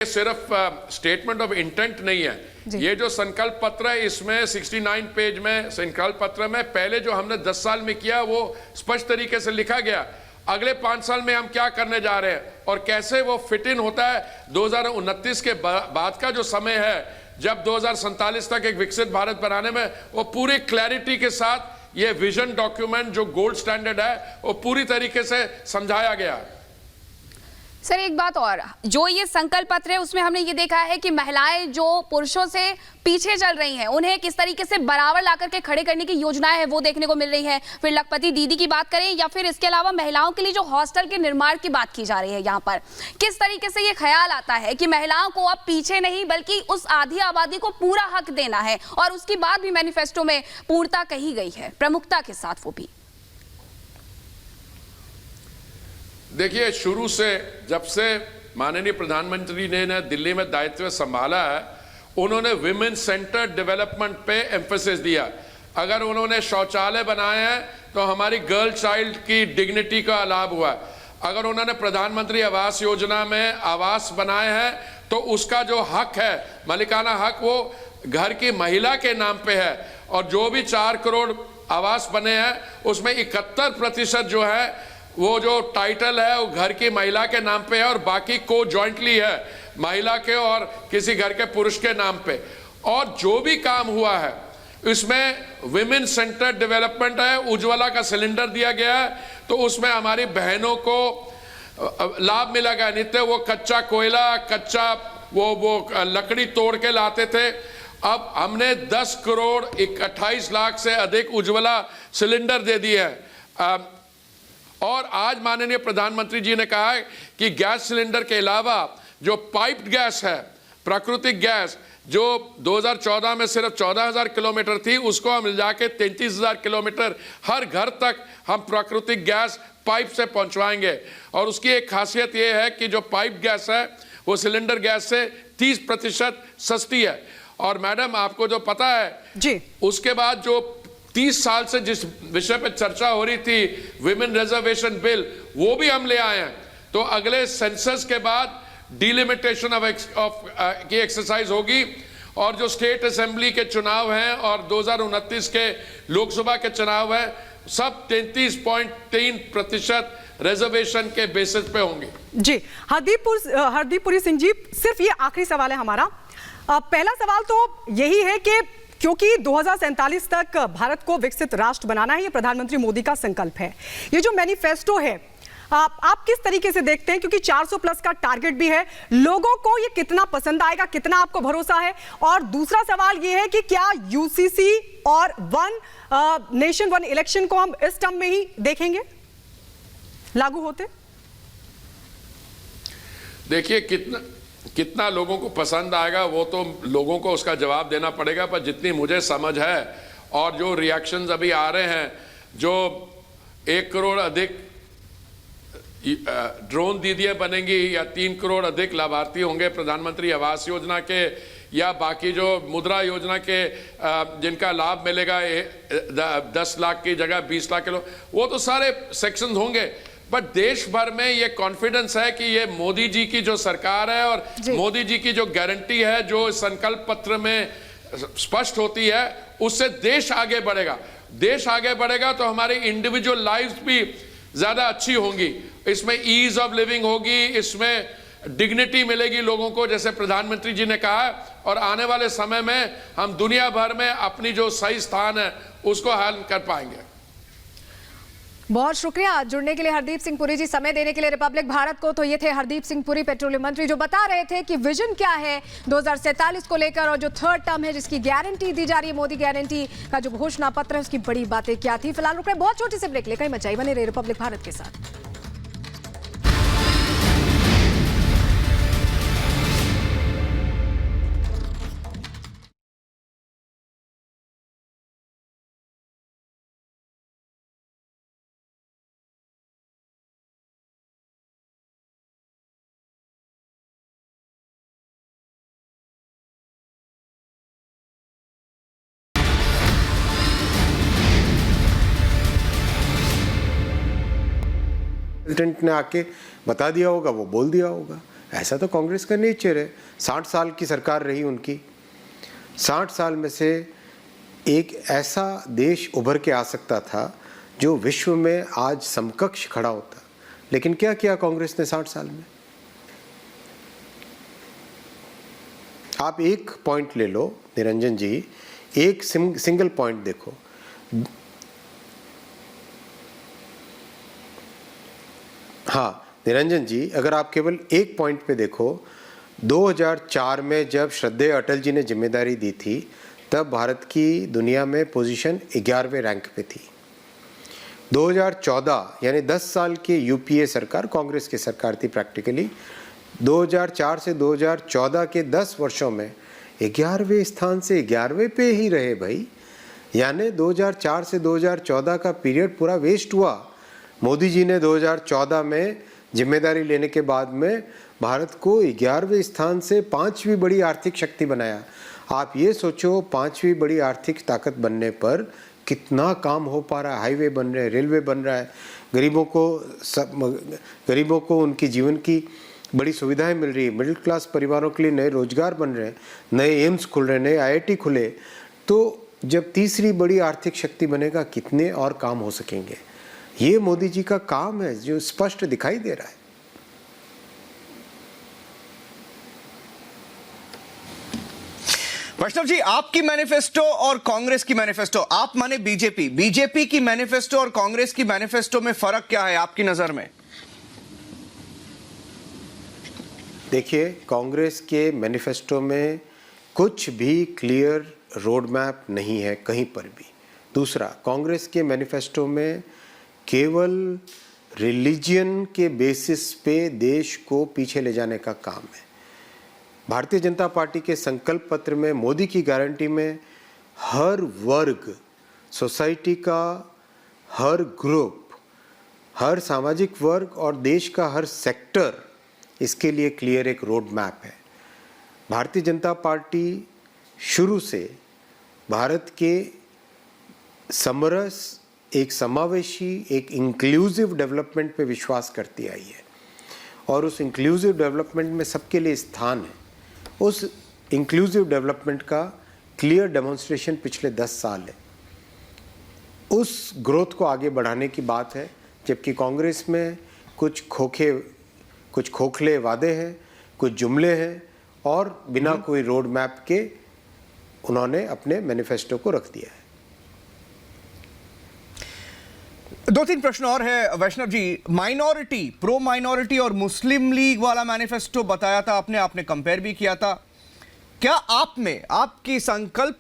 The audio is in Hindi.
सिर्फ स्टेटमेंट ऑफ इंटेंट नहीं है, ये जो संकल्प पत्र है इसमें 69 पेज में संकल्प पत्र में पहले जो हमने 10 साल में किया वो स्पष्ट तरीके से लिखा गया। अगले 5 साल में हम क्या करने जा रहे हैं और कैसे वो फिट इन होता है 2029 के बाद का जो समय है, जब 2047 तक एक विकसित भारत बनाने में, वो पूरी क्लैरिटी के साथ ये विजन डॉक्यूमेंट जो गोल्ड स्टैंडर्ड है वो पूरी तरीके से समझाया गया। सर एक बात और, जो ये संकल्प पत्र है उसमें हमने ये देखा है कि महिलाएं जो पुरुषों से पीछे चल रही हैं उन्हें किस तरीके से बराबर लाकर के खड़े करने की योजनाएं हैं वो देखने को मिल रही है। फिर लखपति दीदी की बात करें या फिर इसके अलावा महिलाओं के लिए जो हॉस्टल के निर्माण की बात की जा रही है, यहाँ पर किस तरीके से ये ख्याल आता है कि महिलाओं को अब पीछे नहीं बल्कि उस आधी आबादी को पूरा हक देना है, और उसकी बात भी मैनिफेस्टो में पूर्णता कही गई है, प्रमुखता के साथ वो भी। देखिए, शुरू से जब से माननीय प्रधानमंत्री ने दिल्ली में दायित्व संभाला है, उन्होंने विमेन सेंटर्ड डेवलपमेंट पे एम्फेसिस दिया। अगर उन्होंने शौचालय बनाए हैं तो हमारी गर्ल चाइल्ड की डिग्निटी का लाभ हुआ। अगर उन्होंने प्रधानमंत्री आवास योजना में आवास बनाए हैं तो उसका जो हक है, मालिकाना हक, वो घर की महिला के नाम पे है। और जो भी 4 करोड़ आवास बने हैं उसमें 71% जो है वो जो टाइटल है वो घर की महिला के नाम पे है और बाकी को जॉइंटली है महिला के और किसी घर के पुरुष के नाम पे। और जो भी काम हुआ है इसमें विमेन सेंटर डेवलपमेंट है, उज्ज्वला का सिलेंडर दिया गया है तो उसमें हमारी बहनों को लाभ मिलेगा। नित्य वो कच्चा कोयला, कच्चा वो लकड़ी तोड़ के लाते थे, अब हमने 10 करोड़ 28 लाख से अधिक उज्ज्वला सिलेंडर दे दिए हैं। और आज माननीय प्रधानमंत्री जी ने कहा है कि गैस सिलेंडर के अलावा जो पाइप्ड गैस है, प्राकृतिक गैस, जो 2014 में सिर्फ 14,000 किलोमीटर थी, उसको हम ले जाके 33,000 किलोमीटर हर घर तक हम प्राकृतिक गैस पाइप से पहुंचवाएंगे। और उसकी एक खासियत ये है कि जो पाइप गैस है वो सिलेंडर गैस से 30% सस्ती है। और मैडम, आपको जो पता है जी, उसके बाद जो 30 साल से जिस विषय पर चर्चा हो रही थी, विमेन रिजर्वेशन बिल, वो भी हम ले आए हैं। तो अगले सेंसस के बाद डिलिमिटेशन ऑफ की एक्सरसाइज होगी और जो स्टेट असेंबली के चुनाव हैं और 2029 के लोकसभा के चुनाव हैं, सब 33.3% रिजर्वेशन के बेसिस पे होंगे। जी, हरदीप पुरी सिंह जी, सिर्फ ये आखिरी सवाल है हमारा। पहला सवाल तो यही है कि क्योंकि 2047 तक भारत को विकसित राष्ट्र बनाना है, ये प्रधानमंत्री मोदी का संकल्प है। ये जो मैनिफेस्टो है आप किस तरीके से देखते हैं, क्योंकि 400 प्लस का टारगेट भी है, लोगों को ये कितना पसंद आएगा, कितना आपको भरोसा है? और दूसरा सवाल ये है कि क्या यूसीसी और वन नेशन वन इलेक्शन को हम इस टर्म में ही देखेंगे लागू होते? देखिए, कितना लोगों को पसंद आएगा वो तो लोगों को उसका जवाब देना पड़ेगा, पर जितनी मुझे समझ है और जो रिएक्शंस अभी आ रहे हैं, जो 1 करोड़ अधिक ड्रोन दीदियां बनेंगी या 3 करोड़ अधिक लाभार्थी होंगे प्रधानमंत्री आवास योजना के, या बाकी जो मुद्रा योजना के जिनका लाभ मिलेगा 10 लाख की जगह 20 लाख किलो, वो तो सारे सेक्शंस होंगे। बट देश भर में ये कॉन्फिडेंस है कि ये मोदी जी की जो सरकार है और मोदी जी की जो गारंटी है जो संकल्प पत्र में स्पष्ट होती है, उससे देश आगे बढ़ेगा। देश आगे बढ़ेगा तो हमारी इंडिविजुअल लाइफ भी ज्यादा अच्छी होंगी, इसमें ईज ऑफ लिविंग होगी, इसमें डिग्निटी मिलेगी लोगों को, जैसे प्रधानमंत्री जी ने कहा है। और आने वाले समय में हम दुनिया भर में अपनी जो सही स्थान है उसको हासिल कर पाएंगे। बहुत शुक्रिया जुड़ने के लिए हरदीप सिंह पुरी जी, समय देने के लिए रिपब्लिक भारत को। तो ये थे हरदीप सिंह पुरी, पेट्रोलियम मंत्री, जो बता रहे थे कि विजन क्या है 2047 को लेकर और जो थर्ड टर्म है जिसकी गारंटी दी जा रही है, मोदी गारंटी का जो घोषणा पत्र है, उसकी बड़ी बातें क्या थी। फिलहाल रुक रहे बहुत छोटी से ब्रेक, लेकर मचाई बने रहे रिपब्लिक भारत के साथ। प्रेसिडेंट ने आके बता दिया होगा, वो बोल दिया होगा। ऐसा तो कांग्रेस का नेचर है। 60 साल की सरकार रही उनकी, 60 साल में से एक ऐसा देश उभर के आ सकता था जो विश्व में आज समकक्ष खड़ा होता, लेकिन क्या किया कांग्रेस ने 60 साल में? आप एक पॉइंट ले लो निरंजन जी, एक सिंगल पॉइंट देखो। हाँ निरंजन जी, अगर आप केवल एक पॉइंट पे देखो, 2004 में जब श्रद्धेय अटल जी ने जिम्मेदारी दी थी तब भारत की दुनिया में पोजीशन 11वें रैंक पे थी। 2014 यानी 10 साल की यूपीए सरकार, कांग्रेस की सरकार थी प्रैक्टिकली, 2004 से 2014 के 10 वर्षों में 11वें स्थान से 11वें पे ही रहे भाई। यानी 2004 से 2014 का पीरियड पूरा वेस्ट हुआ। मोदी जी ने 2014 में जिम्मेदारी लेने के बाद में भारत को 11वें स्थान से 5वीं बड़ी आर्थिक शक्ति बनाया। आप ये सोचो 5वीं बड़ी आर्थिक ताकत बनने पर कितना काम हो पा रहा है। हाईवे बन रहे हैं, रेलवे बन रहा है, गरीबों को उनकी जीवन की बड़ी सुविधाएं मिल रही है, मिडिल क्लास परिवारों के लिए नए रोजगार बन रहे हैं, नए एम्स खुल रहे हैं, नए आईआईटी खुले। तो जब तीसरी बड़ी आर्थिक शक्ति बनेगा कितने और काम हो सकेंगे। ये मोदी जी का काम है जो स्पष्ट दिखाई दे रहा है। वैष्णव जी, आपकी मैनिफेस्टो और कांग्रेस की मैनिफेस्टो, आप माने बीजेपी की मैनिफेस्टो और कांग्रेस की मैनिफेस्टो में फर्क क्या है आपकी नजर में? देखिए, कांग्रेस के मैनिफेस्टो में कुछ भी क्लियर रोड मैप नहीं है कहीं पर भी। दूसरा, कांग्रेस के मैनिफेस्टो में केवल रिलीजन के बेसिस पे देश को पीछे ले जाने का काम है। भारतीय जनता पार्टी के संकल्प पत्र में, मोदी की गारंटी में हर वर्ग, सोसाइटी का हर ग्रुप, हर सामाजिक वर्ग और देश का हर सेक्टर, इसके लिए क्लियर एक रोड मैप है। भारतीय जनता पार्टी शुरू से भारत के समरस, एक समावेशी, एक इंक्लूसिव डेवलपमेंट पे विश्वास करती आई है और उस इंक्लूसिव डेवलपमेंट में सबके लिए स्थान है। उस इंक्लूसिव डेवलपमेंट का क्लियर डेमोन्स्ट्रेशन पिछले 10 साल है। उस ग्रोथ को आगे बढ़ाने की बात है, जबकि कांग्रेस में कुछ खोखले वादे हैं, कुछ जुमले हैं और बिना कोई रोड मैप के उन्होंने अपने मैनिफेस्टो को रख दिया है। 2-3 प्रश्न और है वैष्णव जी। माइनॉरिटी, प्रो माइनॉरिटी और मुस्लिम लीग वाला मैनिफेस्टो बताया था आपने कंपेयर भी किया था। क्या आप में, आपकी संकल्प